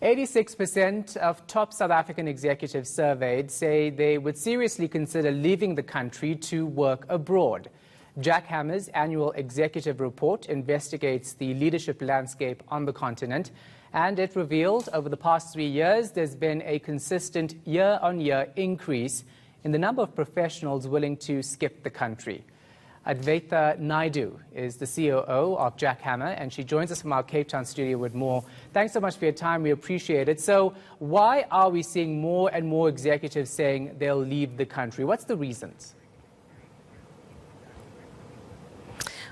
86% of top South African executives surveyed say they would seriously consider leaving the country to work abroad. Jack Hammer's annual executive report investigates the leadership landscape on the continent, and it revealed over the past 3 years there's been a consistent year-on-year increase in the number of professionals willing to skip the country. Advaita Naidu is the COO of Jack Hammer, and she joins us from our Cape Town studio with more. Thanks so much for your time. We appreciate it. So why are we seeing more and more executives saying they'll leave the country? What's the reasons?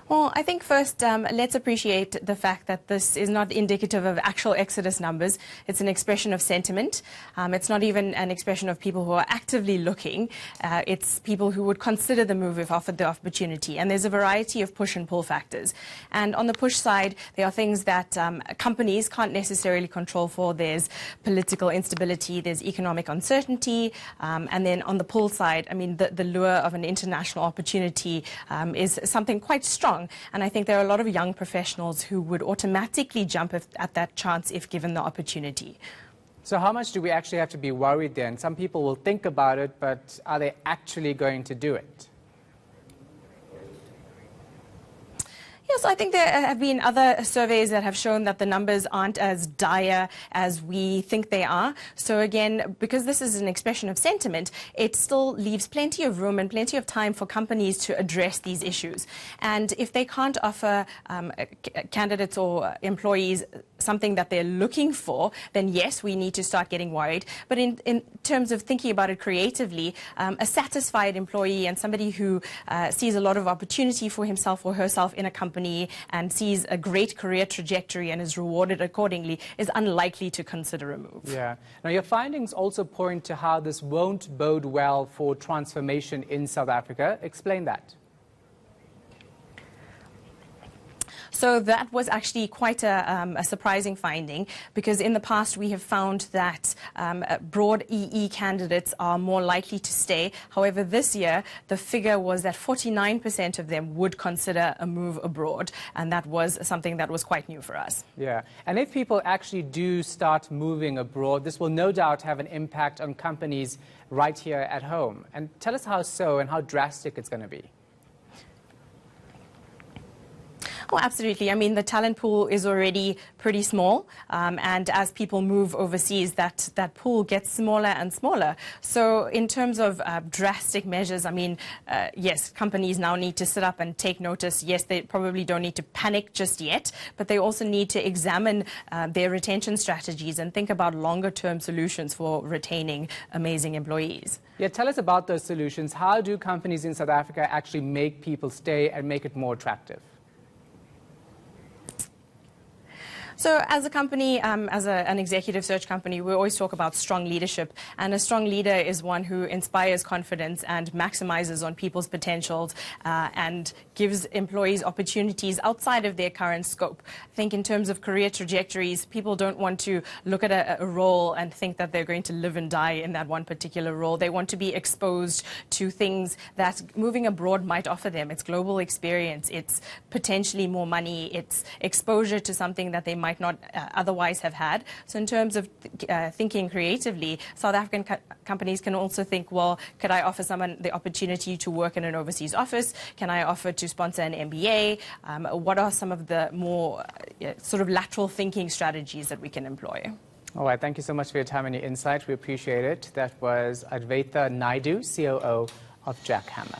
Well, I think first, let's appreciate the fact that this is not indicative of actual exodus numbers. It's an expression of sentiment. It's not even an expression of people who are actively looking. It's people who would consider the move if offered the opportunity. And there's a variety of push and pull factors. And on the push side, there are things that companies can't necessarily control for. There's political instability, there's economic uncertainty. And then on the pull side, I mean, the lure of an international opportunity is something quite strong. And I think there are a lot of young professionals who would automatically jump at that chance if given the opportunity. So how much do we actually have to be worried then? Some people will think about it, but are they actually going to do it? Yes, I think there have been other surveys that have shown that the numbers aren't as dire as we think they are. So again, because this is an expression of sentiment, it still leaves plenty of room and plenty of time for companies to address these issues. And if they can't offer candidates or employees something that they're looking for, then yes, we need to start getting worried. But in terms of thinking about it creatively, a satisfied employee and somebody who sees a lot of opportunity for himself or herself in a company and sees a great career trajectory and is rewarded accordingly is unlikely to consider a move. Yeah. Now, your findings also point to how this won't bode well for transformation in South Africa. Explain that. So that was actually quite a surprising finding, because in the past we have found that broad EE candidates are more likely to stay. However, this year the figure was that 49% of them would consider a move abroad, and that was something that was quite new for us. Yeah, and if people actually do start moving abroad, this will no doubt have an impact on companies right here at home. And tell us how so and how drastic it's going to be. Oh, absolutely. I mean, the talent pool is already pretty small, and as people move overseas, that pool gets smaller and smaller. So in terms of drastic measures, I mean, yes, companies now need to sit up and take notice. Yes, they probably don't need to panic just yet, but they also need to examine their retention strategies and think about longer-term solutions for retaining amazing employees. Yeah, tell us about those solutions. How do companies in South Africa actually make people stay and make it more attractive? So as a company, as an executive search company, we always talk about strong leadership. And a strong leader is one who inspires confidence and maximizes on people's potentials and gives employees opportunities outside of their current scope. I think in terms of career trajectories, people don't want to look at a role and think that they're going to live and die in that one particular role. They want to be exposed to things that moving abroad might offer them. It's global experience. It's potentially more money. It's exposure to something that they might not otherwise have had. So in terms of thinking creatively, South African companies can also think, well, could I offer someone the opportunity to work in an overseas office? Can I offer to sponsor an MBA? What are some of the more sort of lateral thinking strategies that we can employ? All right, thank you so much for your time and your insight. We appreciate it. That was Advaita Naidu, COO of Jack Hammer.